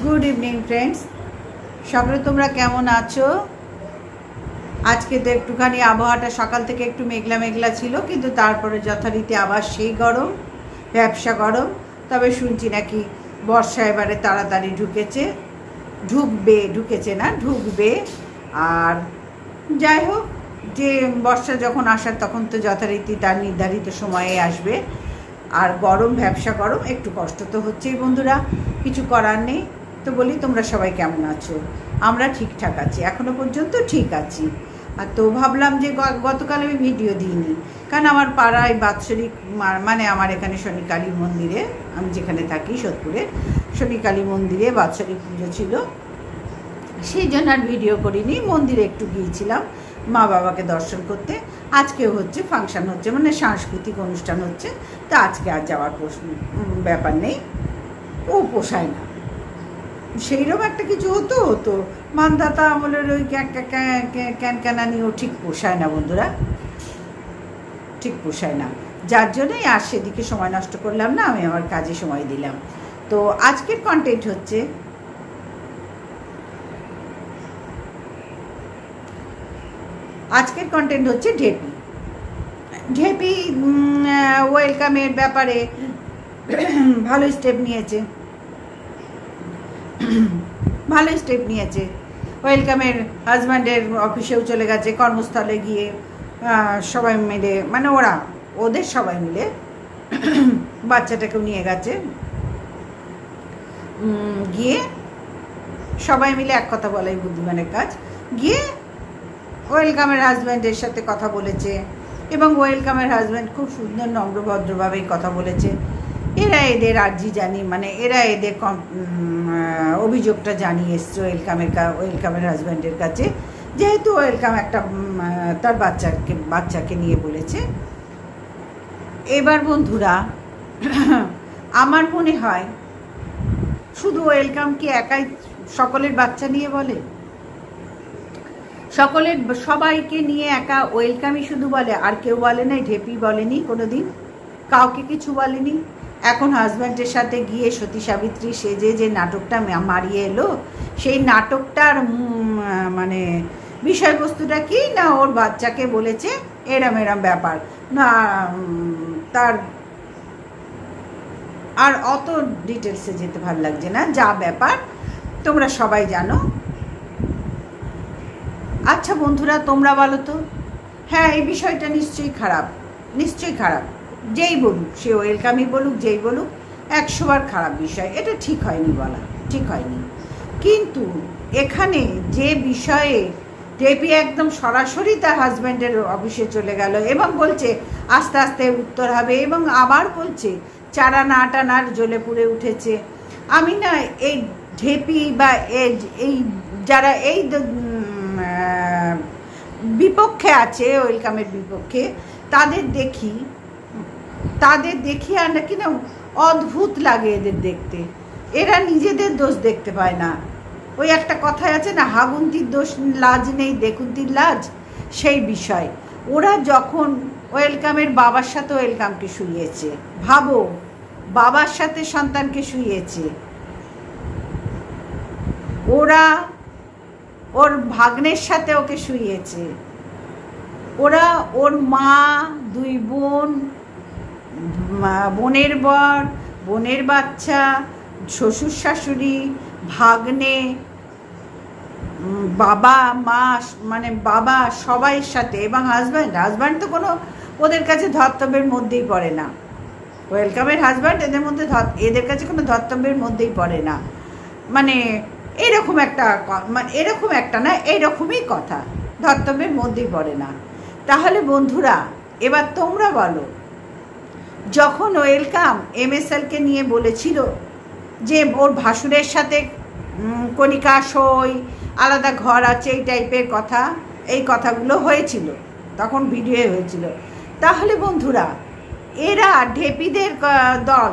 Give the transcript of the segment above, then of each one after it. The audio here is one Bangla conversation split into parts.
গুড ইভিনিং ফ্রেন্ডস, সকলে তোমরা কেমন আছো? আজকে তো একটুখানি আবহাওয়াটা সকাল থেকে একটু মেঘলা মেঘলা ছিল, কিন্তু তারপরে যথারীতি আবার সেই গরম, ব্যবসা গরম। তবে শুনছি নাকি বর্ষা এবারে তাড়াতাড়ি ঢুকবে। আর যাই হোক, যে বর্ষা যখন আসার তখন তো যথারীতি তার নির্ধারিত সময়ে আসবে। আর গরম, ব্যবসা গরম, একটু কষ্ট তো হচ্ছেই বন্ধুরা, কিছু করার নেই। তো বলি, তোমরা সবাই কেমন আছো? আমরা ঠিকঠাক আছি, এখনো পর্যন্ত ঠিক আছি। আর তো ভাবলাম যে গতকাল আমি ভিডিও দিইনি, কারণ আমার পাড়ায় বাৎসরিক, মানে আমার এখানে শনিকালী মন্দিরে, আমি যেখানে থাকি সোদপুরে, শনিকালী মন্দিরে বাৎসরিক পুজো ছিল, সেই জন্য আর ভিডিও করিনি। মন্দিরে একটু গিয়েছিলাম মা বাবাকে দর্শন করতে। আজকেও হচ্ছে ফাংশন হচ্ছে, মানে সাংস্কৃতিক অনুষ্ঠান হচ্ছে, তা আজকে আর যাওয়ার ব্যাপার নেই, ও পোষায় না। সেইরকম একটা কিছু হতো মানদাতা আমলের ওই ক্যানক্যানানিও ঠিক পোষায় না বন্ধুরা, ঠিক পোষায় না। যার জন্যই আর সেদিকে সময় নষ্ট করলাম না, আমি আমার কাজে সময় দিলাম। তো আজকের কন্টেন্ট হচ্ছে ঢেপি ওয়েলকামের ব্যাপারে ভালো স্টেপ নিয়েছে। ওয়েলকামের হাজব্যান্ডের অফিসেও চলে গেছে, কর্মস্থলে গিয়ে সবাই মিলে, মানে ওদের সবাই মিলে বাচ্চাটাকেও নিয়ে গেছে, গিয়ে সবাই মিলে এক কথা বলাই বুদ্ধিমানের কাজ, গিয়ে ওয়েলকামের হাজব্যান্ডের সাথে কথা বলেছে, এবং ওয়েলকামের হাজব্যান্ড খুব সুন্দর নম্রভদ্রভাবেই কথা বলেছে। এরা এদের আর্জি মানে এরা এদের অভিযোগটা জানিয়ে এসছে ওয়েলকামের হাজব্যান্ডের কাছে, যেহেতু ওয়েলকাম একটা তার বাচ্চাকে নিয়ে বলেছে। এবার বন্ধুরা, আমার মনে হয় শুধু ওয়েলকাম কি একাই সকলের বাচ্চা নিয়ে বলে? সবাইকে নিয়ে একা ওয়েলকামই শুধু বলে, আর কেউ বলে না? ঢেপি বলেনি কোনোদিন, কাউকে কিছু বলেনি। এখন হাজব্যান্ডের সাথে গিয়ে সতী সাবিত্রী সেজে যে নাটকটা মারিয়ে এলো, সেই নাটকটার মানে বিষয়বস্তুটা কি না, ওর বাচ্চাকে বলেছে এরম ব্যাপার না। তার আর অত ডিটেলসে যেতে ভালো লাগছে না, যা ব্যাপার তোমরা সবাই জানো। আচ্ছা বন্ধুরা, তোমরা বলো তো, হ্যাঁ এই বিষয়টা নিশ্চয়ই খারাপ। যেই বলুক, সে ওয়েলকামই বলুক, যেই বলুক, 100 বার খারাপ বিষয়, এটা ঠিক হয়নি, বলা ঠিক হয়নি। কিন্তু এখানে যে বিষয়ে টেপি একদম সরাসরি তার হাজব্যান্ডের অফিসে চলে গেল এবং বলছে আস্তে আস্তে উত্তর হবে, এবং আবার বলছে 4 আনা 8 আনার জ্বলে পুড়ে উঠেছে। আমি না এই ঢেপি বা এই যারা এই বিপক্ষে আছে, ওয়েলকামের বিপক্ষে, তাদের দেখি আর নাকি না অদ্ভুত লাগে এদের দেখতে। এরা নিজেদের দোষ দেখতে পায় না। ওই একটা কথায় আছে না, হাগুন্তির দোষ লাজ নেই, দেখুন্তির লাজ, সেই বিষয়। ওরা যখন ওয়েলকামের বাবার সাথে ওয়েলকামকে শুইয়েছে, ভাবো, বাবার সাথে সন্তানকে শুইয়েছে, ওর ভাগ্নের সাথে ওকে শুইয়েছে, ওর মা, 2 বোন, বোনের বর, বোনের বাচ্চা, শ্বশুর শাশুড়ি, ভাগ্নে, বাবা মা, মানে বাবা সবাইয়ের সাথে, এবং হাজব্যান্ড তো কোনো ওদের কাছে ধর্তব্যের মধ্যেই পড়ে না। ওয়েলকামের হাজব্যান্ড এদের কাছে কোনো ধর্তব্যের মধ্যেই পড়ে না। মানে এরকমই কথা, ধর্তব্যের মধ্যেই পড়ে না। তাহলে বন্ধুরা, এবার তোমরা বলো, যখন ওয়েলকাম MSLকে নিয়ে বলেছিল যে ওর ভাসুরের সাথে কণিকা সই, আলাদা ঘর আছে, এই টাইপের কথা, এই কথাগুলো হয়েছিল, তখন ভিডিও হয়েছিল। তাহলে বন্ধুরা, এরা ঢেপিদের দল,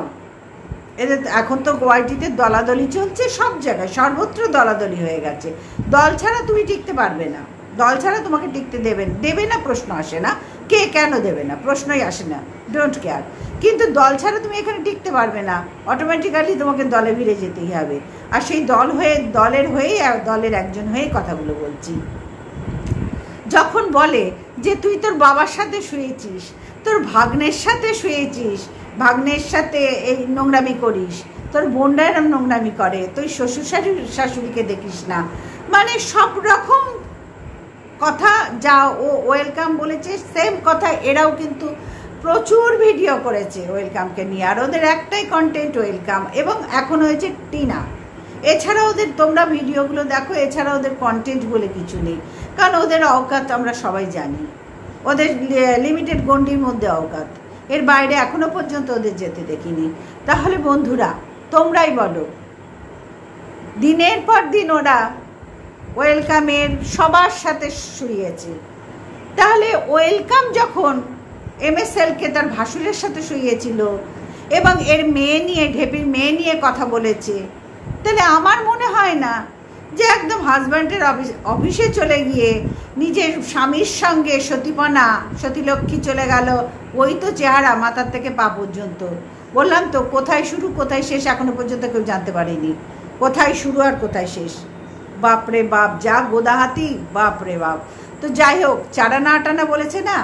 এদের এখন তো ওয়াইটিতে দলাদলি চলছে, সব জায়গায় সর্বত্র দলাদলি হয়ে গেছে। দল ছাড়া তুমি টিকতে পারবে না, দল ছাড়া তোমাকে টিকতে দেবে না, প্রশ্ন আসে না। কে কেন দেবে না, প্রশ্নই আসে না, ডোন্ট কেয়ার। কিন্তু দল ছাড়া তুমি এখানে টিকতে পারবে না, অটোমেটিক্যালি তোমাকে দলে ভিড়ে যেতেই হবে। আর সেই দলের হয়েই দলের একজন হয়েই কথাগুলো বলছি। যখন বলে যে তুই তোর বাবার সাথে শুয়েছিস, তোর ভাগ্নের সাথে শুয়েছিস, ভাগ্নের সাথে এই নোংরামি করিস, তোর বোনরা এরম নোংরামি করে, তুই শ্বশুর শাশুড়িকে দেখিস না, মানে সব রকম কথা যা ও ওয়েলকাম বলেছে সেম কথা এরাও কিন্তু প্রচুর ভিডিও করেছে ওয়েলকামকে নিয়ে। আর ওদের একটাই কন্টেন্ট ওয়েলকাম, এবং এখন হয়েছে টিনা। এছাড়া ওদের তোমরা ভিডিওগুলো দেখো, এছাড়া ওদের কন্টেন্ট বলে কিছু নেই, কারণ ওদের অওকাত আমরা সবাই জানি, ওদের লিমিটেড গণ্ডির মধ্যে অওকাত, এর বাইরে এখনো পর্যন্ত ওদের যেতে দেখিনি। তাহলে বন্ধুরা তোমরাই বলো, দিনের পর দিন ওরা ওয়েলকামের সবার সাথে শুয়েছে, তাহলে ওয়েলকাম যখন MSLকে তার ভাসুরের সাথে শুয়েছিল এবং এর মেয়ে নিয়ে, ঢেপির মেয়ে নিয়ে কথা বলেছে, তাহলে আমার মনে হয় না যে একদম হাজব্যান্ডের অফিসে চলে গিয়ে নিজের স্বামীর সঙ্গে সতীপনা, সতীলক্ষ্মী চলে গেল, ওই তো চেহারা মাথার থেকে পা পর্যন্ত। বললাম তো কোথায় শুরু কোথায় শেষ এখনো পর্যন্ত কেউ জানতে পারেনি, কোথায় শুরু আর কোথায় শেষ। বাপরে বাপ, যা গোদাহাতি, বাপরে বাপ। তো যাই হোক, চারানা আটানা বলেছে না,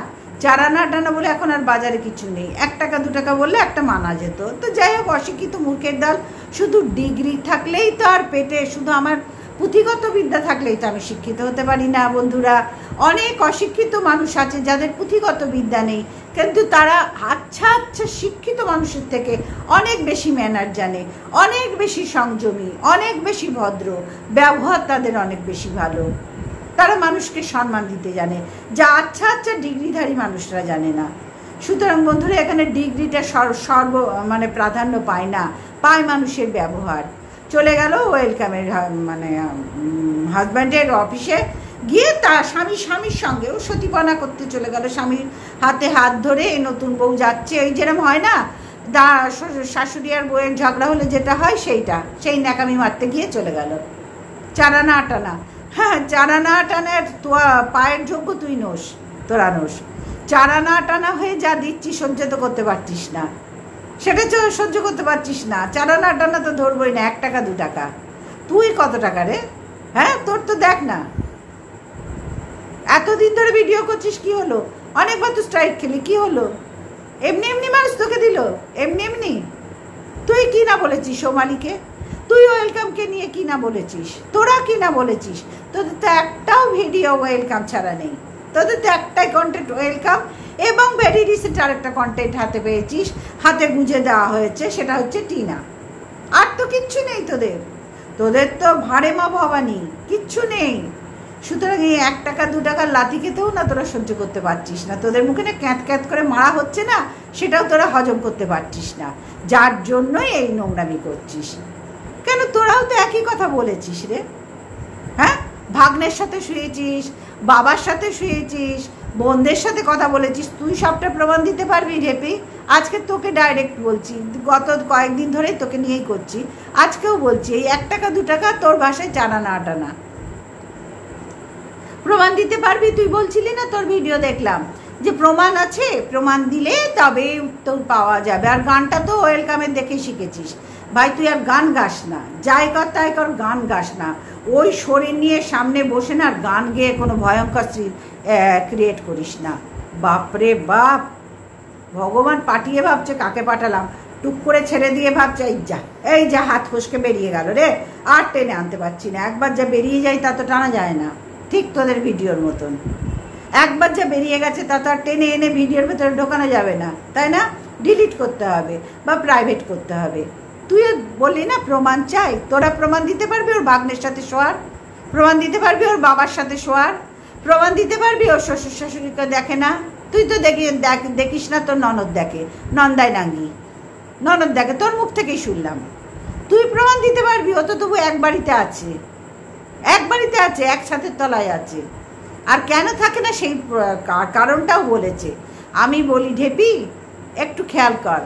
চারানা আটানা বলে এখন আর বাজারে কিছু নেই, 1 টাকা 2 টাকা বললে একটা মানা যেত। তো যাই হোক, অশিক্ষিত মূর্খের দল, শুধু ডিগ্রি থাকলেই তো আর পেটে, শুধু আমার পুঁথিগত বিদ্যা থাকলেই তো আমি শিক্ষিত হতে পারি না বন্ধুরা। অনেক অশিক্ষিত মানুষ আছে যাদের পুঁথিগত বিদ্যা নেই, কিন্তু তারা আচ্ছা আচ্ছা শিক্ষিত মানুষের থেকে অনেক বেশি ম্যানার জানে, অনেক বেশি সংযমী, অনেক বেশি ভদ্র, ব্যবহার তাদের অনেক বেশি ভালো, তারা মানুষকে সম্মান দিতে জানে, যা আচ্ছা আচ্ছা ডিগ্রিধারী মানুষরা জানে না। সুতরাং বন্ধুরা এখানে ডিগ্রিটা মানে প্রাধান্য পায় না, পায় মানুষের ব্যবহার। চলে গেল ওয়েলকামের মানে হাজব্যান্ডের অফিসে গিয়ে তার স্বামীর সঙ্গেও সতীপনা করতে চলে গেল, স্বামীর হাতে হাত ধরে নতুন বউ যাচ্ছে, ওই যেরকম হয় না শাশুড়ি আর বউয়ের ঝগড়া হলে যেটা হয় সেইটা, সেই ন্যাকামি মারতে গিয়ে চলে গেল। চারানা আটানা, হ্যাঁ চারানা আটানের পায়ের যোগ্য তুই নোস, তোরা নোস। চারানা আটানা হয়ে যা দিচ্ছি সহ্য তো করতে পারছিস না, সেটা সহ্য করতে পারছিস না। চারানা আটানা তো ধরবই না, 1 টাকা 2 টাকা। তুই কত টাকা রে? হ্যাঁ তোর তো দেখ না, এতদিন ধরে ভিডিও করছিস, কি হলো? অনেকবার তো স্ট্রাইক খেলি, কি হলো? এমনি এমনি মানুষ তোকে দিল, এমনি এমনি। তুই কি না বলেছিস সোমালিকে, তুই ওয়েলকামকে নিয়ে কি না বলেছিস, তোরা কি না বলেছিস? তোদের তো একটাও ভিডিও ওয়েলকাম ছাড়া নেই, তোদের তো একটাই কন্টেন্ট ওয়েলকাম, এবং ভেরি রিসেন্ট আরেকটা কন্টেন্ট হাতে পেয়েছিস, হাতে গুঁজে দেওয়া হয়েছে, সেটা হচ্ছে টিনা। আর তো কিচ্ছু নেই তোদের, তোদের তো ভাড়ে মা ভবানী, কিচ্ছু নেই। সুতরাং এই 1 টাকা 2 টাকার লাথি খেতেও না তোরা সহ্য করতে পারছিস না, তোদের মুখে না ক্যাঁত ক্যাঁত করে মারা হচ্ছে না, সেটাও তোরা হজম করতে পারছিস না, যার জন্যই এই নোংরামি করছিস। কেন তোরাও তো একই কথা বলেছিস রে, হ্যাঁ ভাগ্নের সাথে শুয়েছিস, বাবার সাথে শুয়েছিস, বোনদের সাথে কথা বলেছিস, তুই সবটা প্রমাণ দিতে পারবি ঢেপি? আজকে তোকে ডাইরেক্ট বলছি, গত কয়েকদিন ধরেই তোকে নিয়েই করছি, আজকেও বলছি, এই 1 টাকা 2 টাকা তোর ভাষায় চারানা আটানা, প্রমাণ দিতে পারবি? তুই বলছিলি না, তোর ভিডিও দেখলাম যে প্রমাণ আছে, প্রমাণ দিলে তবে উত্তর পাওয়া যাবে। আর গানটা তো ওয়েলকামের দেখে শিখেছিস ভাই, তুই আর গান গাস না, যাই কর তাই কর, গান গাস না, ওই শরীর নিয়ে সামনে বসে না আর গান গেয়ে কোনো ভয়ঙ্কর ক্রিয়েট করিস না। বাপরে বাপ, ভগবান পাঠিয়ে ভাবছে কাকে পাঠালাম, টুক করে ছেড়ে দিয়ে ভাবছে এই যা হাত ফসকে বেরিয়ে গেল রে, আর টেনে আনতে পারছি না, একবার যা বেরিয়ে যায় তা তো টানা যায় না, ঠিক তোদের ভিডিওর মতন, একবার যা বেরিয়ে গেছে তা তো আর টেনে এনে ভিডিওর ভেতরে ঢোকানো যাবে না, তাই না? ডিলিট করতে হবে বা প্রাইভেট করতে হবে। তুই বললি না প্রমাণ চাই, তোরা প্রমাণ দিতে পারবি ওর ভাগ্নের সাথে শোয়ার, প্রমাণ দিতে পারবি ওর বাবার সাথে শোয়ার, প্রমাণ দিতে পারবি ওর শ্বশুর শাশুড়িকে দেখে না? তুই তো দেখিস না, তোর ননদ দেখে, নন্দায় নাঙ্গি ননদ দেখে, তোর মুখ থেকেই শুনলাম। তুই প্রমাণ দিতে পারবি? ও তো তবু এক বাড়িতে আছে, এক ছাদের তলায় আছে, আর কেন থাকে না সেই কারণটাও বলেছে। আমি বলি ঢেপি একটু খেয়াল কর,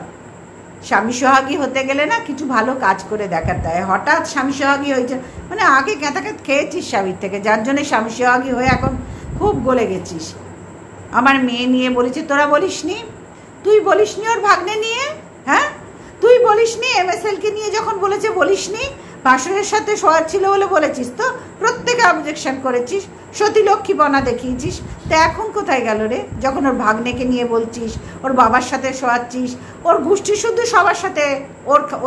স্বামী সোহাগী হতে গেলে না কিছু ভালো কাজ করে দেখাতে হয়। হঠাৎ স্বামী সোহাগী হয়েছে মানে আগে ক্যাঁতাকাত খেয়েছিস স্বামীর থেকে, যার জন্য স্বামী সোহাগী হয়ে এখন খুব গলে গেছিস। আমার মেয়ে নিয়ে বলেছে, তোরা বলিসনি? তুই বলিসনি ওর ভাগ্নে নিয়ে? হ্যাঁ, তুই বলিসনি? MSLকে নিয়ে যখন বলেছে বলিসনি? ভাসুরের সাথে শোয়াচ্ছিল বলে বলেছিস তো, প্রত্যেকে অবজেকশন করেছিস, সতী লক্ষ্মীপনা দেখিয়েছিস। তা এখন কোথায় গেল রে? যখন ওর ভাগ্নেকে নিয়ে বলছিস, ওর বাবার সাথে শোয়াচ্ছিস, ওর গোষ্ঠী শুদ্ধ সবার সাথে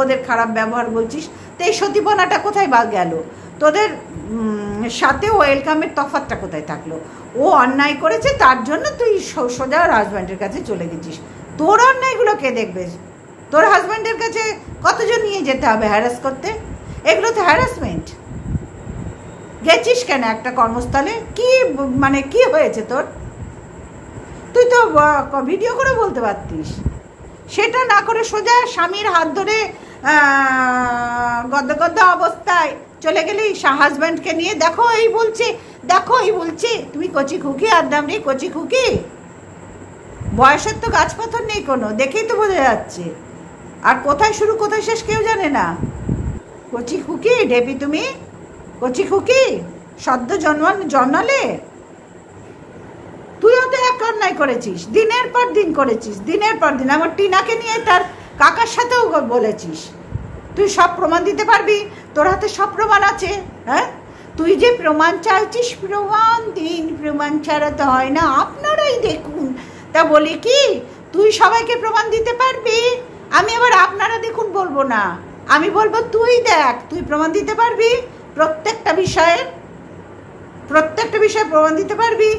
ওদের খারাপ ব্যবহার বলছিস, তো এই সতীপনাটা কোথায় বা গেল? তোদের সাথে ওয়েলকামের তফাৎটা কোথায় থাকলো? ও অন্যায় করেছে, তার জন্য তুই সোজা ওর হাজব্যান্ডের কাছে চলে গেছিস। তোর অন্যায়গুলো কে দেখবে? তোর হাজব্যান্ডের কাছে কতজন নিয়ে যেতে হবে হ্যারাস করতে? এগুলো তো হ্যারাসমেন্ট। গেছিস কেন একটা কর্মস্থলে? কি মানে কি হয়েছে তোর? তুই তো ভিডিও করে বলতে পারতিস, সেটা না করে সোজা স্বামীর হাত ধরে গদ্য গদ্য অবস্থায় চলে গেলি হাজব্যান্ডকে নিয়ে। দেখো এই বলছে, দেখো এই বলছে। তুমি কচি খুকি, আদাম রে কচি খুকি, বয়সের তো গাছ পাথর নেই কোনো, দেখেই তো বোঝা যাচ্ছে। আর কোথায় শুরু কোথায় শেষ কেউ জানে না। কচি খুকি ঢেপি, তুমি কচি খুকি সদ্য জন্মালে। তুইও তো এক অন্যায় করেছিস, দিনের পর দিন করেছিস, দিনের পর দিন। আমার টিনাকে নিয়ে তার কাকার সাথেও বলেছিস। তুই সব প্রমাণ দিতে পারবি? তোর হাতে সব প্রমাণ আছে। হ্যাঁ, তুই যে প্রমাণ চাইছিস, প্রমাণ দিন, প্রমাণ ছাড়া তো হয় না, আপনারাই দেখুন। তা বলি কি, তুই সবাইকে প্রমাণ দিতে পারবি? আমি আবার আপনারা দেখুন বলবো না, আমি বলবো তুই দেখ, তুই প্রমাণ দিতে পারবি? প্রত্যেকটা বিষয়ে প্রমাণ দিতে পারবি?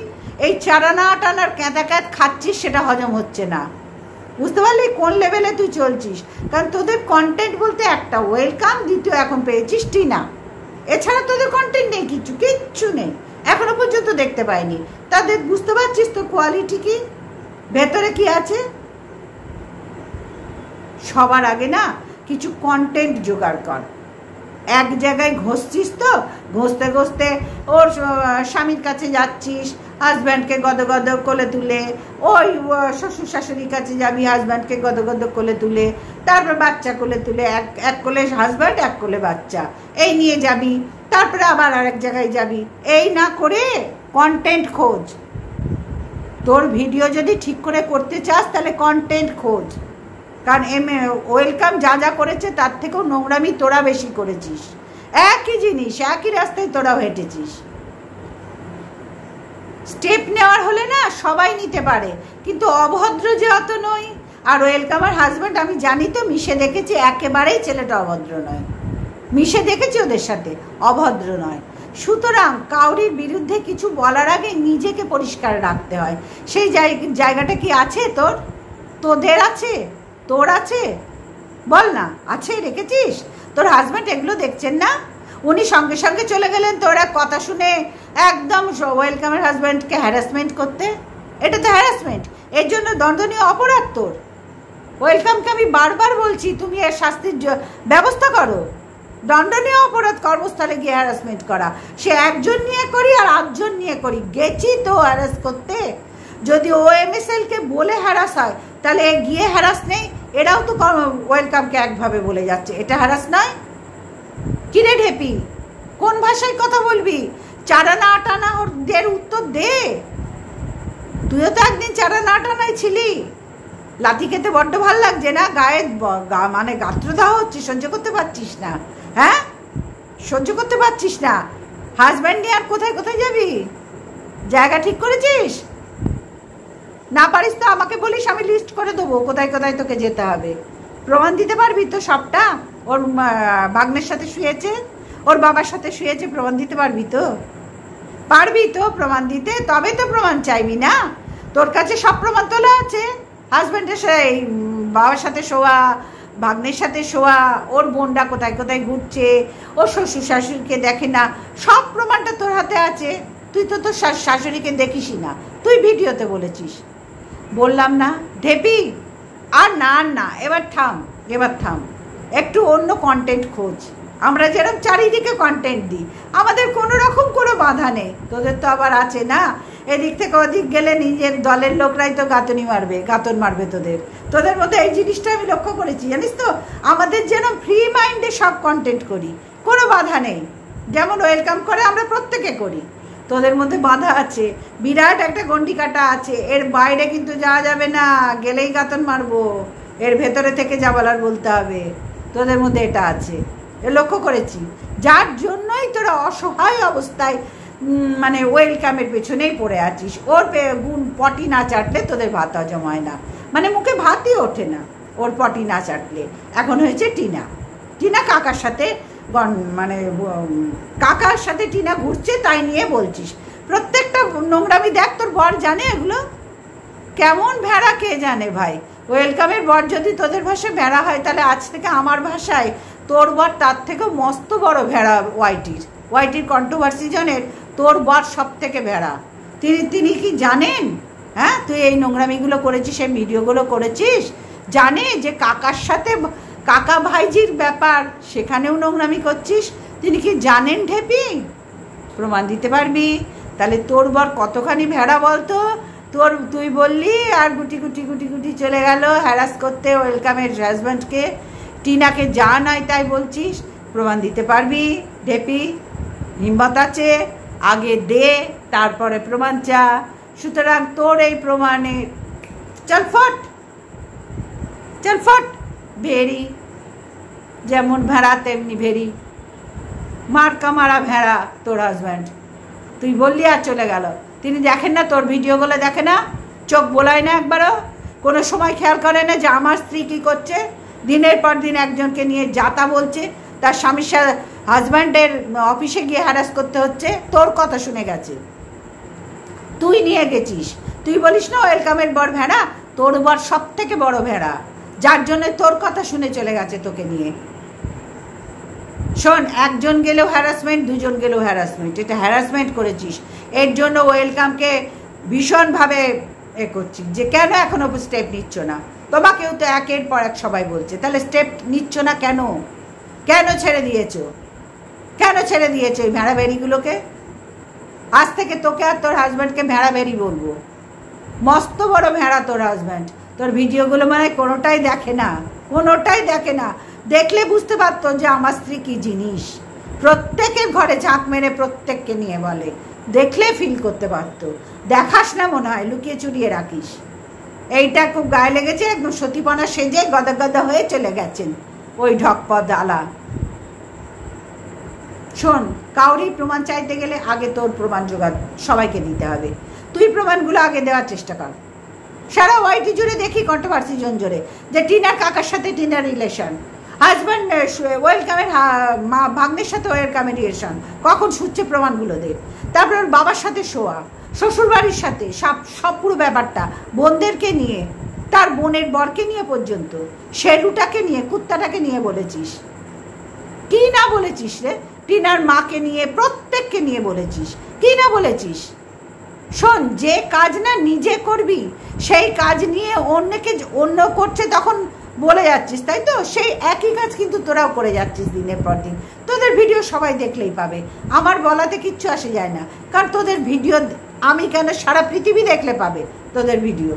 এই চারানা টানার ক্যাঁত খাচ্ছিস, সেটা হজম হচ্ছে না। বুঝতে পারলি কোন লেভেলে তুই চলছিস? কারণ তোদের কন্টেন্ট বলতে একটা ওয়েলকাম, দ্বিতীয় এখন পেয়েছিস টিনা, এছাড়া তোদের কন্টেন্ট নেই, কিচ্ছু নেই, এখনো পর্যন্ত দেখতে পাইনি। তাদের বুঝতে পারছিস তো কোয়ালিটি কি, ভেতরে কি আছে? সবার আগে না কিছু কন্টেন্ট জোগাড় কর। এক জায়গায় ঘষছিস তো, ঘষতে ঘষতে ওর স্বামীর কাছে যাচ্ছিস, হাজব্যান্ডকে গদ কোলে তুলে, ওই শ্বশুর শাশুড়ির কাছে যাবি, হাজব্যান্ডকে গদ কোলে তুলে, তারপর বাচ্চা কোলে তুলে, এক কোলে হাজব্যান্ড, এক কোলে বাচ্চা, এই নিয়ে যাবি, তারপরে আবার আরেক জায়গায় যাবি। এই না করে কন্টেন্ট খোঁজ। তোর ভিডিও যদি ঠিক করে করতে চাস তাহলে কন্টেন্ট খোঁজ। কারণ ওয়েলকাম যা যা করেছে তার থেকেও নোংরামি তোরা বেশি করেছিস। একই জিনিস, একই রাস্তায় তোরাও হেঁটেছিস। স্টেপ নেওয়ার হলে না সবাই নিতে পারে, কিন্তু অভদ্র যে অত নয়। আর ওয়েলকাম আর হাজব্যান্ড আমি জানি তো, মিশে দেখেছি, একেবারেই ছেলেটা অভদ্র নয়, মিশে দেখেছি ওদের সাথে, অভদ্র নয়। সুতরাং কাউরির বিরুদ্ধে কিছু বলার আগে নিজেকে পরিষ্কার রাখতে হয়। সেই জায়গাটা কি আছে তোর? তোদের আছে? তোর আছে? বল না, আছে? রেখেছিস? তোর হাজব্যান্ড এগুলো দেখছেন না? উনি সঙ্গে সঙ্গে চলে গেলেন তোর এক কথা শুনে একদম ওয়েলকামের হাজব্যান্ডকে হ্যারাসমেন্ট করতে। এটা তো হ্যারাসমেন্ট, এর জন্য দণ্ডনীয় অপরাধ তোর। ওয়েলকামকে আমি বারবার বলছি, তুমি এর শাস্তির ব্যবস্থা করো। দণ্ডনীয় অপরাধ কর্মস্থলে গিয়ে হ্যারাসমেন্ট করা, সে একজন নিয়ে করি আর 8 জন নিয়ে করি। গেছি তো হ্যারাস করতে, যদি OMSLকে বলে হ্যারাস হয় তাহলে গিয়ে হ্যারাস নেই। এরাও তো ওয়েলকামকে একভাবে বলে যাচ্ছে, এটা হ্যারাস নয়? কিরে ঢেপি, কোন ভাষায় কথা বলবি? চারা না টানা ওদের উত্তর দে। তুইও তো একদিন চারা না টানাই ছিলি। লাথি খেতে বড্ড ভাল লাগছে না? গায়ে মানে গাত্রদাহ হচ্ছে, সহ্য করতে পারছিস না? হ্যাঁ, সহ্য করতে পারছিস না? হাজব্যান্ড নিয়ে আর কোথায় কোথায় যাবি? জায়গা ঠিক করেছিস? না পারিস তো আমাকে বলিস, আমি লিস্ট করে দেবো কোথায় কোথায় তোকে যেতে হবে। প্রমাণ দিতে পারবি তো সবটা? ওর ভাগ্নের সাথে শুয়েছে, ওর বাবার সাথে শুয়েছে, প্রমাণ দিতে পারবি তো? পারবি তো প্রমাণ দিতে? তবে তো প্রমাণ চাইবি না? তোর কাছে সব প্রমাণ তোলা আছে, হাজব্যান্ডের সেই বাবার সাথে শোয়া, ভাগ্নের সাথে শোয়া, ওর বোনরা কোথায় কোথায় ঘুরছে, ওর শ্বশুর শাশুড়িকে দেখে না, সব প্রমাণটা তোর হাতে আছে। তুই তো তোর শাশুড়িকে দেখিসই না, তুই ভিডিওতে বলেছিস। বললাম না ঢেপি, আর না, এবার থাম, একটু অন্য কন্টেন্ট খোঁজ। আমরা যেরকম চারিদিকে কন্টেন্ট দিই, আমাদের কোনো রকম কোনো বাধা নেই। তোদের তো আবার আছে না, এদিক থেকে ওদিক গেলে নিজের দলের লোকরাই তো গাতন মারবে তোদের মধ্যে। এই জিনিসটা আমি লক্ষ্য করেছি, জানিস তো। আমাদের যেন ফ্রি মাইন্ডে সব কন্টেন্ট করি, কোনো বাধা নেই। যেমন ওয়েলকাম করে আমরা প্রত্যেকে করি, তোদের মধ্যে বাধা আছে, বিরাট একটা গন্ডি কাটা আছে, এর বাইরে কিন্তু যাওয়া যাবে না, গেলেই গাতন মারবো, এর ভেতরে থেকে যা বলার বলতে হবে। তোদের মধ্যে এটা আছে, এ লক্ষ্য করেছি, যার জন্যই তোরা অসহায় অবস্থায় মানে ওয়েলকামের পেছনেই পড়ে আছিস। ওর পটি না চাটলে তোদের ভাত হজম হয় না, মানে মুখে ভাতই ওঠে না ওর পটি না চাটলে। এখন হয়েছে টিনা, টিনা কাকার সাথে মানে কাকার সাথে টিনা ঘুরছে, তাই নিয়ে বলছিস। প্রত্যেকটা নোংরামি দেখ, তোর বর জানে এগুলো? কেমন ভেড়া কে জানে ভাই। ওয়েলকামের বর যদি তোদের ভাষায় ভেড়া হয়, তাহলে আজ থেকে আমার ভাষায় তোর বর তার থেকেও মস্ত বড় ভেড়া। ওয়াইটির কন্ট্রোভার্সি জনের তোর বর সব থেকে ভেড়া। তিনি কি জানেন? হ্যাঁ, তুই এই নোংরামিগুলো করেছিস, এই ভিডিওগুলো করেছিস, জানে যে কাকার সাথে কাকা ভাইজির ব্যাপার, সেখানেও নোংরামি করছিস? তিনি কি জানেন ঢেপি? প্রমাণ দিতে পারবি? তাহলে তোর বর কতখানি ভেড়া বলতো? তুই বললি আর গুটি গুটি গুটি গুটি চলে গেল হ্যারাস করতে ওয়েলকামের হাজব্যান্ডকে। টিনাকে যা নয় তাই বলছিস, প্রমাণ দিতে পারবি ঢেপি? হিম্মত আছে? আগে দে, তারপরে প্রমাণ চা। সুতরাং তোর এই প্রমাণে চল ফট ভেরি, যেমন ভেড়া তেমনি ভেরি, মার্কা মারা ভেড়া তোর হাজব্যান্ড। তুই বললি আর চলে গেল। তিনি দেখেন না তোর ভিডিওগুলো? দেখে না? চোখ বোলায় না একবারও? কোনো সময় খেয়াল করে না যে আমার স্ত্রী কী করছে? দিনের পর দিন একজনকে নিয়ে যাতা বলছে, তার স্বামীর হাজব্যান্ডের অফিসে গিয়ে হ্যারাস করতে হচ্ছে, তোর কথা শুনে গেছে, তুই নিয়ে গেছিস। তুই বলিস না ওয়েলকামের বর ভেড়া? তোর বর সব থেকে বড় ভেড়া, যার জন্য তোর কথা শুনে চলে গেছে তোকে নিয়ে। শোন, একজন গেলেও হ্যারাসমেন্ট, দুজন গেলেও হ্যারাসমেন্ট, এটা হ্যারাসমেন্ট করেছিস। এর জন্য ওয়েলকামকে ভীষণভাবে করছিস যে কেন এখনো স্টেপ নিচ্ছ না। তোমাকেও তো একের পর এক সবাই বলছে, তাহলে স্টেপ নিচ্ছ না কেন? কেন ছেড়ে দিয়েছো? ওই ভেড়া বেরিগুলোকে? আজ থেকে তোকে আর তোর হাজব্যান্ডকে ভেড়া বেরি বলবো। মস্ত বড় ভেড়া তোর হাজব্যান্ড। তোর ভিডিওগুলো মানে কোনোটাই দেখে না। দেখলে বুঝতে পারতো যে আমার স্ত্রী কি জিনিস। প্রত্যেকের ঘরে ঝাঁক মেরে প্রত্যেককে নিয়ে বলে, দেখলে ফিল করতে পারতো। দেখাস না মনে হয়, লুকিয়ে চুরিয়ে রাখিস। এইটা খুব গায়ে লেগেছে, একদম সতীপনা সেজে গদা গদা হয়ে চলে গেছেন ওই ঢকপদ আলা। শোন, কাউরি প্রমাণ চাইতে গেলে আগে তোর প্রমাণ জোগাড় সবাইকে দিতে হবে। তুই প্রমাণগুলো আগে দেওয়ার চেষ্টা কর। সারা ওয়াইটি জুড়ে দেখি কন্ট্রোভার্সি জোরে যে টিনার কাকার সাথে টিনার রিলেশন, হাজব্যান্ড ওয়েলকামের ভাগ্নের সাথে ওয়েলকামের রিলেশন, কখন শুচ্ছে প্রমাণগুলো দে। তারপর ওর বাবার সাথে শোয়া, শ্বশুরবাড়ির সাথে সব পুরো ব্যাপারটা, বোনদেরকে নিয়ে, তার বোনের বরকে নিয়ে পর্যন্ত, শেরুটাকে নিয়ে, কুত্তাটাকে নিয়ে বলেছিস। কি না বলেছিস রে? টিনার মাকে নিয়ে, প্রত্যেককে নিয়ে বলেছিস। কি না বলেছিস? শোন, যে কাজ না নিজে করবি, সেই কাজ নিয়ে অন্য করছে তখন বলে যাচ্ছিস, তাই তো? সেই একই কাজ কিন্তু তোরাও করে যাচ্ছিস দিনের পর দিন। তোদের ভিডিও সবাই দেখলেই পাবে, আমার বলাতে কিচ্ছু আসে যায় না। কারণ তোদের ভিডিও আমি কেন, সারা পৃথিবী দেখলে পাবে তোদের ভিডিও,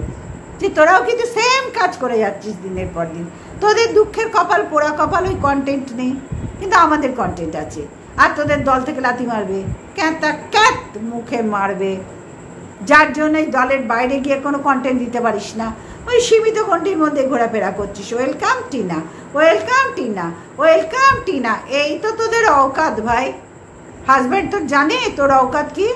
যে তোরাও কিন্তু সেম কাজ করে যাচ্ছিস দিনের পর দিন। তোদের দুঃখের কপাল, পোড়া কপাল, ওই কন্টেন্ট নেই, কিন্তু আমাদের কন্টেন্ট আছে। আর তোদের দল থেকে লাথি মারবে, ক্যাত মুখে মারবে, যার জন্য এই দলের বাইরে গিয়ে কোনো কন্টেন্ট দিতে পারিস না। ওই সীমিত গণ্ডির মধ্যে ঘোরাফেরা করছিস। ওয়েলকাম টিনা, এই তো তোদের অওকাত ভাই। হাজব্যান্ড তোর জানে তোর অওকাত কি?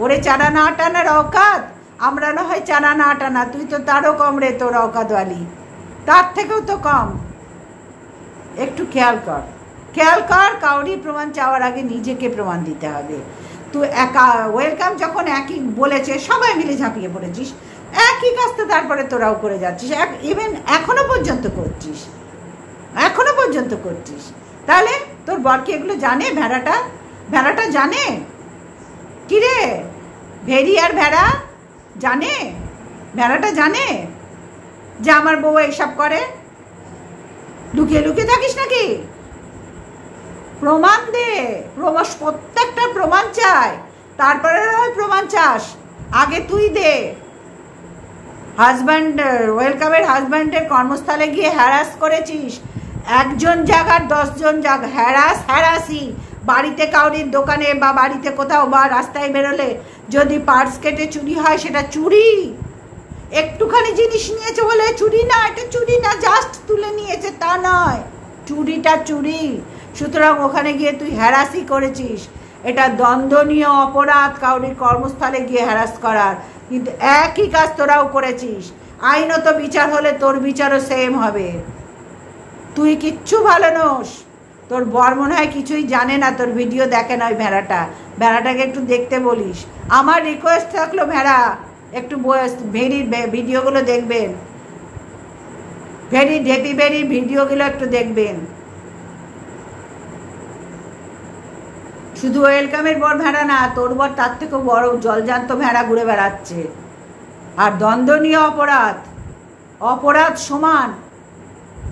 ওরে চারা না টানার অওকাত। আমরা না হয় চারা না টানা, তুই তো তারও কম রে, তোর অওকাতওয়ালি, তার থেকেও তো কম। একটু খেয়াল কর। কাউরি প্রমাণ চাওয়ার আগে নিজেকে প্রমাণ দিতে হবে। তুই একা, ওয়েলকাম যখন একই বলেছে, সবাই মিলে ঝাঁপিয়ে পড়েছিস, একই কাজটা তারপরে তোরাও করে যাচ্ছিস, ইভেন এখনো পর্যন্ত করছিস। তাহলে তোর বর কি এগুলো জানে? ভেড়াটা জানে কি রে? ভেড়ি আর ভেড়া জানে? ভেড়াটা জানে যে আমার বউ এইসব করে? লুকিয়ে থাকিস নাকি? প্রমাণ দে, প্রত্যেকটা প্রমাণ চাই, তারপরে প্রমাণ চাস, আগে তুই দে। হাজব্যান্ড, ওয়েলকামের হাজব্যান্ডের কর্মস্থলে গিয়ে হ্যারাস করেছিস, একজন জায়গার 10 জন জায়গা হ্যারাসি। বাড়িতে কাউরির দোকানে বা বাড়িতে কোথাও বা রাস্তায় বেরোলে যদি পার্স কেটে চুরি হয় সেটা চুরি। একটুখানি জিনিস নিয়েছে বলে চুরি না, এটা চুরি না, জাস্ট তুলে নিয়েছে তা নয়, চুরিটা চুরি। সুতরাং ওখানে গিয়ে তুই হ্যারাসি করেছিস, এটা দণ্ডনীয় অপরাধ কাউরির কর্মস্থলে গিয়ে হ্যারাস করার। কিন্তু একই কাজ তোরাও করেছিস, আইনত বিচার হলে তোর বিচারও সেম হবে। তুই কিচ্ছু ভালো নোস, তোর বর মনে হয় কিছুই জানে না, তোর ভিডিও দেখে না। ওই ভেড়াটাকে একটু দেখতে বলিস। আমার রিকোয়েস্ট থাকলো ভেড়া একটু ভেরির ভিডিওগুলো দেখবেন, ঢেপি ভেরির ভিডিওগুলো একটু দেখবেন। শুধু ওয়েলকামের বর ভেড়া না, তোর বর তার থেকেও বড় জলজান্ত ভেড়া ঘুরে বেড়াচ্ছে। আর দণ্ডনীয় অপরাধ সমান,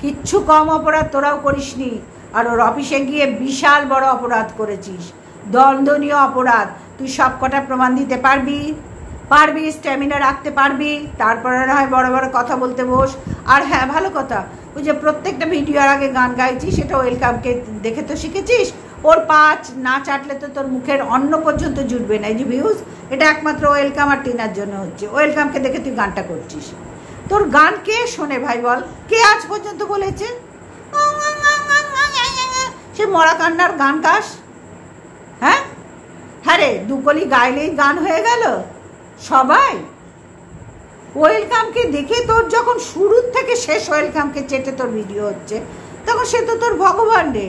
কিচ্ছু কম অপরাধ তোরাও করিসনি। আর ওর অফিসে গিয়ে বিশাল বড় অপরাধ করেছিস, দণ্ডনীয় অপরাধ। তুই সব কটা প্রমাণ দিতে পারবি, স্ট্যামিনা রাখতে পারবি, তারপরে না হয় বড় বড় কথা বলতে বস। আর হ্যাঁ, ভালো কথা, ওই যে প্রত্যেকটা ভিডিওর আগে গান গাইছিস, সেটা ওয়েলকামকে দেখে তো শিখেছিস। ওর পাঁচ না চাটলে তো তোর মুখের অন্ন পর্যন্ত জুটবে না। এই যে ভিউজ, এটা একমাত্র ওয়েলকাম আর টিনার জন্য হচ্ছে। ওয়েলকামকে দেখে তুই গানটা করছিস। তোর গান কে শোনে ভাই বল? কে আজ পর্যন্ত বলেছে সে মরা কান্নার গান গাস? হ্যাঁ হ্যাঁ রে, দুকলি গাইলেই গান হয়ে গেল সবাই। ওয়েলকামকে দেখে তোর যখন শুরুর থেকে শেষ ওয়েলকামকে চেটে তোর ভিডিও হচ্ছে, তখন সে তো তোর ভগবান রে।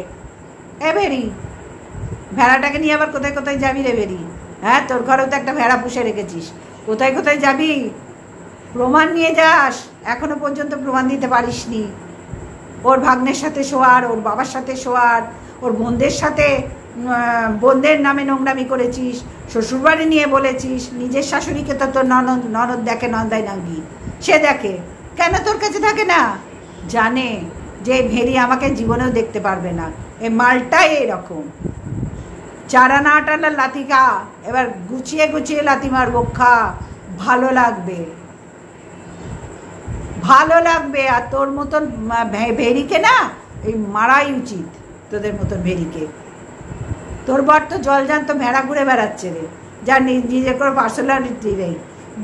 এ ভেরি, ভেড়াটাকে নিয়ে আবার কোথায় কোথায় যাবি রে ভেরি? হ্যাঁ, তোর ঘরেও তো একটা ভেড়া পুষে রেখেছিস, কোথায় কোথায় যাবি? প্রমাণ নিয়ে যাস, এখনো পর্যন্ত প্রমাণ দিতে পারিসনি। ওর ভাগ্নের সাথে শোয়ার, ওর বাবার সাথে শোয়ার, ওর বোনদের সাথে বোনদের নামে নোংরামি করেছিস, শ্বশুরবাড়ি নিয়ে বলেছিস। নিজের শাশুড়িকে তো তোর ননদ দেখে, নন্দাই নাঙ্গি সে দেখে, কেন তোর কাছে থাকে না? জানে যে ভেরি আমাকে জীবনেও দেখতে পারবে না। এই মালটাই এরকম, চারা না টানার লাথি খা, এবার গুছিয়ে গুছিয়ে লাথি মারবো, খা, ভালো লাগবে। আর তোর মতন ভেরিকে না এই মারাই উচিত, তোদের মতন ভেরিকে। তোর বর তো জলজান্ত ভেড়া ঘুরে বেড়াচ্ছে রে, যার নিজের কোনো পার্সোনালিটি নেই।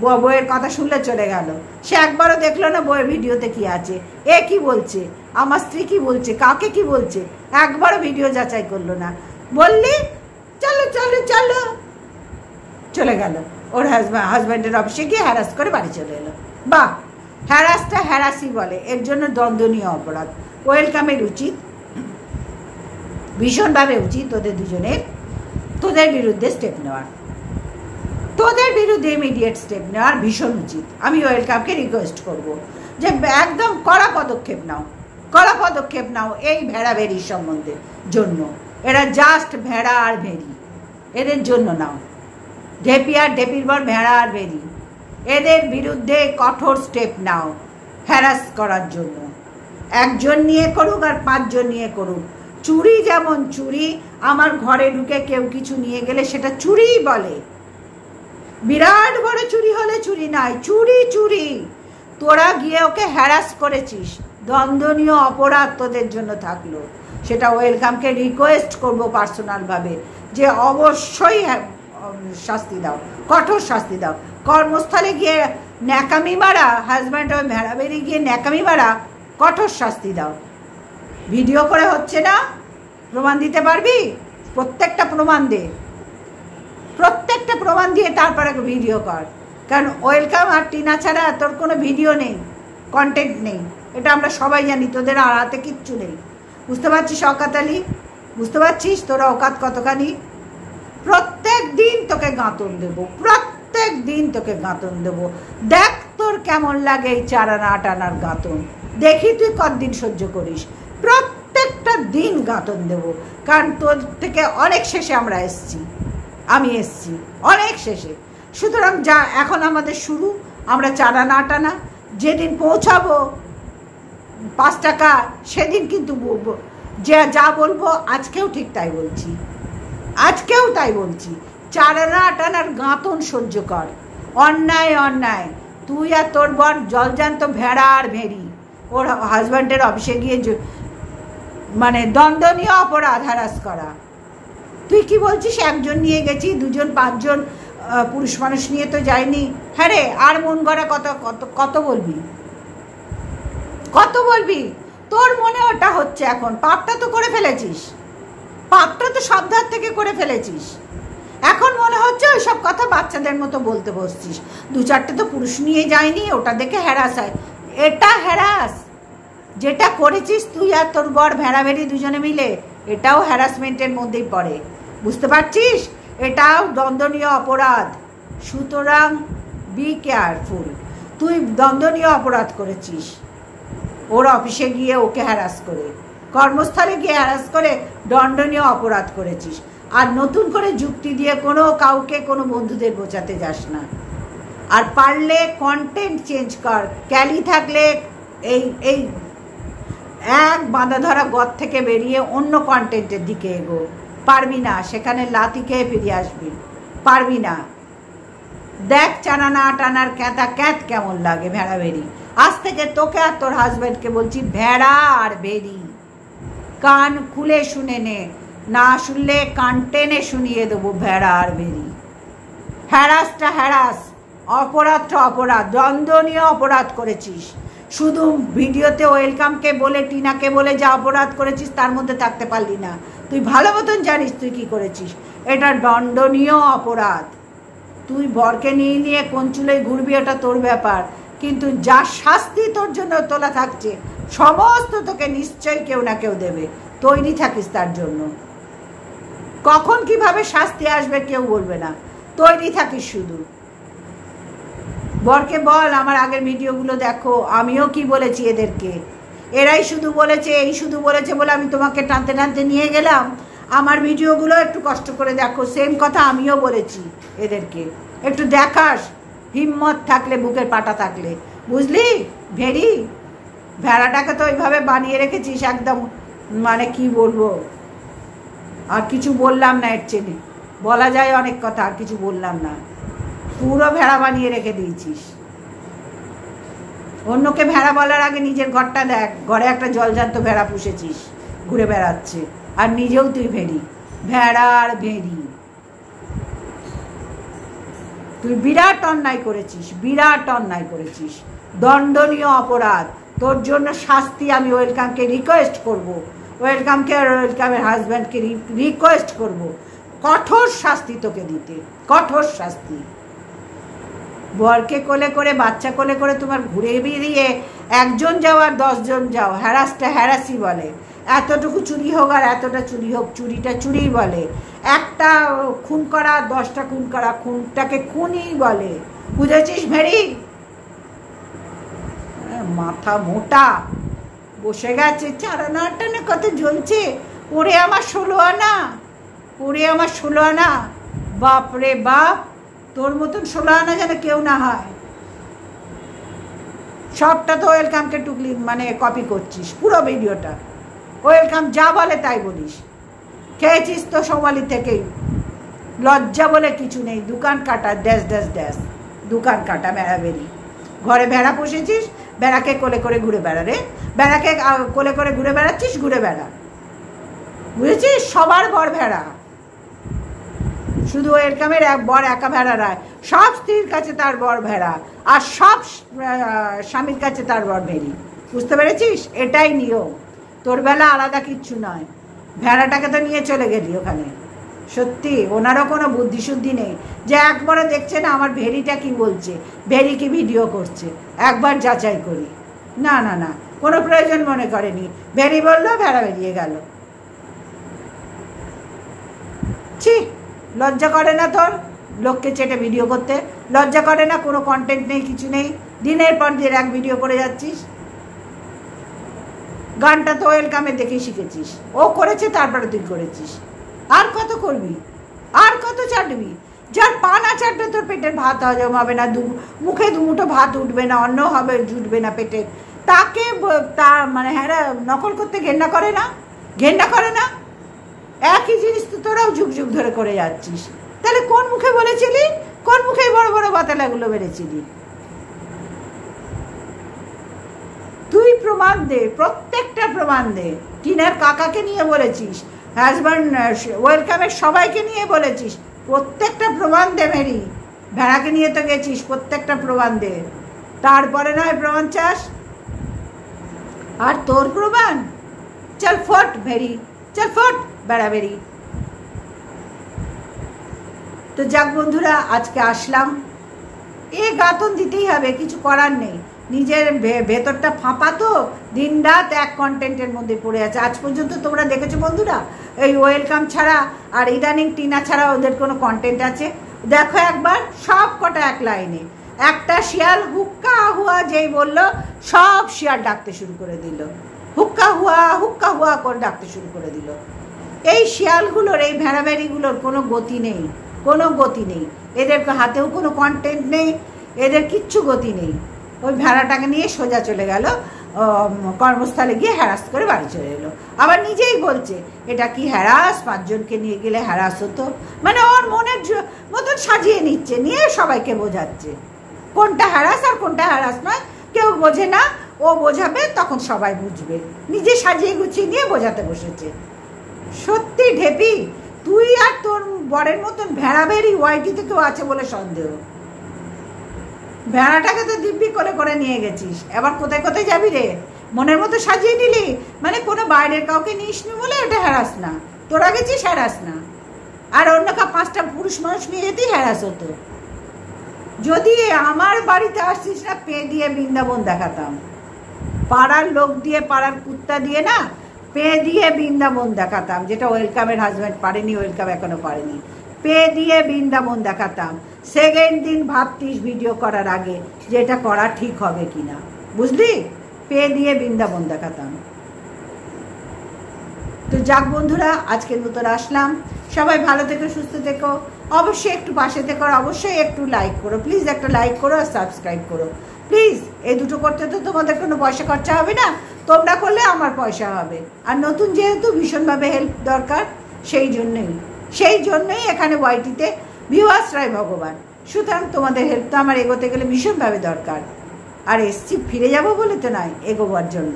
বইয়ের কথা শুনলে চলে গেল, সে একবারও দেখলো না বইয়ের ভিডিওতে কি আছে, এ কি বলছে, আমার স্ত্রী কি বলছে, কাকে কি বলছে, একবারও ভিডিও যাচাই করলো না। বললি চলো চলো চলো, চলে গেল ওর হাজব্যান্ডের অফিসে গিয়ে হ্যারাস করে বাড়ি চলে এলো। বাহ, হ্যারাসটা হ্যারাসই বলে, এর জন্য দণ্ডনীয় অপরাধ। ওয়েলকামের উচিত, ভীষণভাবে উচিত তোদের দুজনের, তোদের বিরুদ্ধে স্টেপ নেওয়ার, তোদের বিরুদ্ধে ইমিডিয়েট স্টেপ নেওয়ার ভীষণ উচিত। আমি ওয়েলকামকে রিকোয়েস্ট করব যে একদম কড়া পদক্ষেপ নাও এই ভেড়া ভেরির সম্বন্ধে জন্য। এরা জাস্ট ভেড়া আর ভেরি, এদের জন্য নাও। ঢেপি আর ঢেপির বর ভেড়া আর ভেরি, এদের বিরুদ্ধে কঠোর স্টেপ নাও হ্যারাস করার জন্য। একজন নিয়ে করুক আর 5 জন নিয়ে করুক, চুরি যেমন চুরি, আমার ঘরে ঢুকে কেউ কিছু নিয়ে গেলে সেটা চুরিই বলে। বিরাট বড় চুরি হলে চুরি নাই, চুরি। তোরা গিয়ে ওকে হ্যারাস করেছিস, দণ্ডনীয় অপরাধ তোদের জন্য থাকলো। সেটা ওয়েলকামকে রিকোয়েস্ট করব পার্সোনালভাবে যে অবশ্যই শাস্তি দাও, কঠোর শাস্তি দাও। কর্মস্থলে গিয়ে ন্যাকামি মারা, হাজব্যান্ড ওই ভেড়া বেরিয়ে গিয়ে ন্যাকামি মারা, কঠোর শাস্তি দাও। ভিডিও করে হচ্ছে না, প্রমাণ দিতে পারবি? প্রত্যেকটা প্রমাণ দিয়ে তারপরে ভিডিও কর। কারণ ওয়েলকাম আর টিনা ছাড়া তোর কোনো ভিডিও নেই, কন্টেন্ট নেই, এটা আমরা সবাই জানি। তোদের আর হাতে কিচ্ছু নেই, বুঝতে পারছিস অকাত আলী? বুঝতে পারছিস তোরা অকাত কতখানি? প্রত্যেক দিন তোকে গাঁতন দেবো, দেখ তোর কেমন লাগে এই চারা না টানার গাঁতন, দেখি তুই কতদিন সহ্য করিস। প্রত্যেকটা দিন গাঁতন দেবো, কারণ তোর থেকে অনেক শেষে আমি এসছি অনেক শেষে। সুতরাং যা এখন আমাদের শুরু, আমরা চারা না টানা, যেদিন পৌঁছাবো 5 টাকা সেদিন কিন্তু যা বলবো আজকেও ঠিক তাই বলছি, চারা না টানার গাঁতন সহ্য কর। অন্যায় তুই আর তোর বর জলজান্ত ভেড়া আর ভেরি, ওর হাজব্যান্ডের অফিসে গিয়ে মানে দণ্ডনীয় অপরাধ হ্যারাস করা। তুই কি বলছিস একজন নিয়ে গেছি, দুজন, পাঁচজন পুরুষ মানুষ নিয়ে তো যায়নি। হ্যাঁ রে, আর মন গড়া কত কত কত বলবি, কত বলবি? তোর মনে ওটা হচ্ছে এখন, পাপটা তো করে ফেলেছিস, পাপটা তো সব ধার থেকে করে ফেলেছিস। এখন মনে হচ্ছে ওই সব কথা বাচ্চাদের মতো বলতে বসছিস। দু চারটে তো পুরুষ নিয়ে যায়নি, ওটা দেখে হ্যারাস হয়। এটা হ্যারাস, যেটা করেছিস তুই আর তোর বর ভেড়াভেড়ি দুজনে মিলে, এটাও হ্যারাসমেন্টের মধ্যেই পড়ে, বুঝতে পারছিস? এটাও দণ্ডনীয় অপরাধ। সুতরাং বি কেয়ারফুল। তুই দণ্ডনীয় অপরাধ করেছিস, ওর অফিসে গিয়ে ওকে হ্যারাস করে, কর্মস্থলে গিয়ে হ্যারাস করে দণ্ডনীয় অপরাধ করেছিস। আর নতুন করে যুক্তি দিয়ে কোনো কাউকে, কোনো বন্ধুদের বোঝাতে যাস না। আর পারলে কন্টেন্ট চেঞ্জ কর। ক্যালি থাকলে এই এই এক বাঁধা ধরা গদ থেকে বেরিয়ে অন্য কন্টেন্টের দিকে এগো। পারবি না, সেখানে লাথি খেয়ে ফিরে আসবি, পারবি না। দেখ চানানা টানার ক্যাঁতা ক্যাঁত কেমন লাগে ভেড়া ভেড়ি। আজ থেকে তোকে আর তোর হাজব্যান্ডকে বলছি ভেড়া আর ভেড়ি। কান খুলে শুনে নে, না শুনলে কান টেনে শুনিয়ে দেবো ভেড়া আর ভেড়ি। হ্যারাসটা হ্যারাস, অপরাধটা অপরাধ, দণ্ডনীয় অপরাধ করেছিস। শুধু ভিডিওতে ওয়েলকামকে বলে, টিনাকে বলে যা অপরাধ করেছিস তার মধ্যে থাকতে পারলি না। তুই ভালো মতন জানিস তুই কি করেছিস। এটা দণ্ডনীয় অপরাধ। তুই বরকে নিয়ে নিয়ে কোন চুলোয় ঘুরবি ওটা তোর ব্যাপার, কিন্তু যা শাস্তি তোর জন্য তোলা থাকছে সমস্ত তোকে নিশ্চয়ই কেউ না কেউ দেবে। তৈরি থাকিস তার জন্য। কখন কিভাবে শাস্তি আসবে কেউ বলবে না, তৈরি থাকিস শুধু। বরকে বল আমার আগের ভিডিওগুলো দেখো, আমিও কি বলেছি এদেরকে। এরাই শুধু বলেছে, এই শুধু বলেছে বলে আমি তোমাকে টানতে টানতে নিয়ে গেলাম। আমার ভিডিওগুলো একটু কষ্ট করে দেখো, সেম কথা আমিও বলেছি এদেরকে। একটু দেখাস হিম্মত থাকলে, বুকের পাটা থাকলে, বুঝলি? ভেড়ি ভেড়াটাকে তো ওইভাবে বানিয়ে রেখেছিস একদম, মানে কি বলবো, আর কিছু বললাম না। এর চেয়ে বলা যায় অনেক কথা, আর কিছু বললাম না। পুরো ভেড়া বানিয়ে রেখে দিয়েছিস। অন্যকে ভেড়া বলার আগে নিজের ঘরটা দেখ, ঘরে একটা জলজান্ত ভেড়া পুষেছিস, ঘুরে বেড়াচ্ছে, আর নিজেও তুই ভেড়ি। ভেড়া আর ভেড়ি, তুই বিরাট অন্যায় করেছিস, বিরাট অন্যায় করেছিস, দণ্ডনীয় অপরাধ। তোর জন্য শাস্তি আমি ওয়েলকামকে রিকোয়েস্ট করব, ওয়েলকামকে আর ওয়েলকামের হাজব্যান্ডকে রিকোয়েস্ট করব কঠোর শাস্তি তোকে দিতে, কঠোর শাস্তি। বরকে কোলে করে, বাচ্চা কোলে করে তোমার ঘুরে বেরিয়ে একজন যাও আর 10 জন যাও, হ্যারাসটা হ্যারাসই বলে। এতটুকু চুরি হোক আর এতটা চুরি হোক, চুরিটা চুরিই বলে। একটা খুন করা, 10টা খুন করা, খুনটাকে খুনই বলে, বুঝেছিস ভেড়ি? মাথা মোটা বসে গেছে, চারানা টানে কত জ্বলছে। ওরে আমার 16 আনা, ওরে আমার 16 আনা, বাপরে বাপ, তোর মতন 16 আনা যেন কেউ না হয়। সবটা তো ওয়েলকামকে টুকলি মানে কপি করছিস, পুরো ভিডিওটা। ওয়েলকাম যা বলে তাই বলিস। খেয়েছিস তো সোমালি থেকেই, লজ্জা বলে কিছু নেই। দোকান কাটা, ড্যাশ ড্যাশ ড্যাশ, দোকান কাটা ভেড়া বেরি। ঘরে ভেড়া পুষেছিস, ভেড়াকে কোলে করে ঘুরে বেড়া রে, ভেড়াকে কোলে করে ঘুরে বেড়াচ্ছিস, ঘুরে বেড়া, বুঝেছিস? সবার বর ভেড়া, শুধু ওয়েলকামের বর একা ভেড়া নয়, সব স্ত্রীর কাছে তার বর ভেড়া, আর সব স্বামীর কাছে তার বর ভেড়ি, বুঝতে পেরেছিস? এটাই নিয়ম। তোর বেলা আলাদা কিচ্ছু নয়। ভেড়াটাকে তো নিয়ে চলে গেলি ওখানে। সত্যি ওনারও কোনো বুদ্ধিশুদ্ধি নেই যে একবারও দেখছে না আমার ভেড়িটা কি বলছে, ভেড়ি কি ভিডিও করছে, একবার যাচাই করি। না না না, কোনো প্রয়োজন মনে করেনি। ভেড়ি বললো, ভেড়া বেরিয়ে গেল। ছি, লজ্জা করে না তোর লোককে চেটে ভিডিও করতে? লজ্জা করে না? কোনো কন্টেন্ট নেই, কিছু নেই, দিনের পর দিন এক ভিডিও করে যাচ্ছিস। গানটা তো ওয়েলকামে দেখে শিখেছিস, ও করেছে তারপরে তুই করেছিস। আর কত করবি, আর কত চাটবি? যার পা না চাটবে তোর পেটের ভাত হজম হবে না, মুখে দুমুঠো ভাত উঠবে না, অন্ন হবে জুটবে না পেটে, তাকে তা মানে হ্যাঁ নকল করতে ঘেন্না করে না? ঘেন্না করে না? একই জিনিস তো তোরাও যুগ যুগ ধরে করে যাচ্ছিস। তাহলে কোন মুখে বলেছিলি, কোন মুখে বড় বড় বাতালাগুলো বেড়েছিলি? তুই প্রমাণ দে, প্রত্যেকটা প্রমাণ দে। টিনার কাকাকে নিয়ে বলেছিস, হাজব্যান্ড ওয়েলকামের সবাইকে নিয়ে বলেছিস, প্রত্যেকটা প্রমাণ দে মেরি। ভেড়াকে নিয়ে তো গেছিস, প্রত্যেকটা প্রমাণ দে। তারপরে নয় প্রমাণ চাস। আর তোর প্রমাণ, চল ফট ভেরি, চল ফট বেড়া বেরি। তো যাক বন্ধুরা, আজকে আসলাম, গাতন দিতেই হবে, কিছু করার নেই। নিজের ভেতরটা ফাঁপা তো, দিন রাত এক কন্টেন্টের মধ্যে পড়ে আছে। আজ পর্যন্ত তোমরা দেখেছো বন্ধুরা এই ওয়েলকাম ছাড়া আর ইদানিং টিনা ছাড়া ওদের কোনো কন্টেন্ট আছে? দেখো একবার, সব কটা এক লাইনে। একটা শিয়াল হুক্কা হুয়া যেই বললো, সব শিয়াল ডাকতে শুরু করে দিল, হুক্কা হুয়া করে ডাকতে শুরু করে দিল। এই শিয়ালগুলোর, এই ভেড়াভেড়িগুলোর কোনো গতি নেই, কোনো গতি নেই। এদের হাতেও কোনো কন্টেন্ট নেই, এদের কিচ্ছু গতি নেই। ওই ভেড়াটাকে নিয়ে সোজা চলে গেল কর্মস্থলে, গিয়ে হ্যারাস করে বাড়ি চলে এলো। আবার নিজেই বলছে এটা কি হ্যারাস, 5 জনকে নিয়ে গেলে হ্যারাস হতো। মানে ওর মনের মতন সাজিয়ে নিচ্ছে, নিয়ে সবাইকে বোঝাচ্ছে কোনটা হ্যারাস আর কোনটা হ্যারাস নয়। কেউ বোঝে না, ও বোঝাবে, তখন সবাই বুঝবে। নিজে সাজিয়ে গুছিয়ে নিয়ে বোঝাতে বসেছে। সত্যি ঢেপি, তুই আর তোর বরের মতন ভেড়াভেড়ি ওয়াইটিতে কেউ আছে বলে সন্দেহ। ভেড়াটাকে তো দিব্যি করে করে নিয়ে গেছিস, এবার কোথায় কোথায় যাবি রে? মনের মতো সাজিয়ে নিলি, মানে কোনো বাইরের কাউকে নিসনি বলে এটা হ্যারাস না। তোরা গেছিস হ্যারাস না, আর অন্য 5টা পুরুষ মানুষ নিয়ে যেতেই হ্যারাস হতো। যদি আমার বাড়িতে আসছিস না, পে দিয়ে বৃন্দাবন দেখাতাম। পাড়ার লোক দিয়ে, পাড়ার কুত্তা দিয়ে না, পে দিয়ে বৃন্দাবন দেখাতাম। যেটা ওয়েলকামের হাজব্যান্ড পারেনি, ওয়েলকাম এখনো পারেনি। পে দিয়ে বৃন্দাবন দেখাতাম। সেকেন্ড দিন ভাবতিস ভিডিও করার আগে যে এটা করা ঠিক হবে কিনা, বুঝলি? পে দিয়ে বৃন্দাবন দেখাতাম। তো যাক বন্ধুরা, আজকের মতন আসলাম। সবাই ভালো থেকো, সুস্থ থেকো, অবশ্যই একটু পাশে থেকো, অবশ্যই একটু লাইক করো প্লিজ, একটা লাইক করো আর সাবস্ক্রাইব করো প্লিজ। এই দুটো করতে তো তোমাদের কোনো পয়সা খরচা হবে না, তোমরা করলে আমার পয়সা হবে। আর নতুন যেহেতু ভীষণভাবে হেল্প দরকার, সেই জন্যই এখানে ওয়াইটিতে ভিউয়ার্সরাই ভগবান। সুতরাং তোমাদের হেল্প তো আমার এগোতে গেলে ভীষণভাবে দরকার। আর এসছি ফিরে যাব বলে তো নয়, এগোবার জন্য।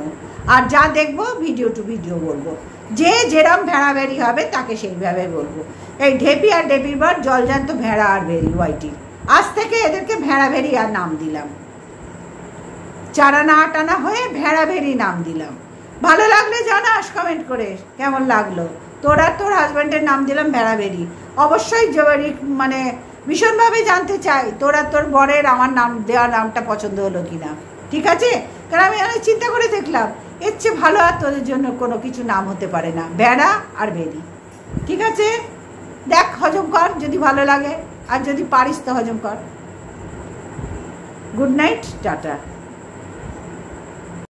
আর যা দেখবো ভিডিও টু ভিডিও বলবো, যে যেরম ভেড়া ভেড়ি হবে তাকে সেইভাবে বলবো। এই ঢেপি আর ঢেপির বার জলজান্ত ভেড়া আর ভেড়ি ওয়াইটির, আজ থেকে এদেরকে ভেড়া ভেড়ি আর নাম দিলাম। চারানা আটানা হয়ে ভেড়া ভেড়ি নাম দিলাম। ভালো লাগলে জানাস কমেন্ট করে কেমন লাগলো। তোর হাজব্যান্ডের নাম দিলাম ভেড়া ভেড়ি। অবশ্যই মানে ভীষণভাবে জানতে চাই তোর বরের আমার নাম দেওয়া নামটা পছন্দ হলো কিনা। ঠিক আছে? কারণ আমি অনেক চিন্তা করে দেখলাম, এর চেয়ে ভালো আর তোদের জন্য কোনো কিছু নাম হতে পারে না, ভেড়া আর ভেড়ি। ঠিক আছে, দেখ হজম কর যদি ভালো লাগে, আর যদি পারিস তো হজম কর। Good night, tata.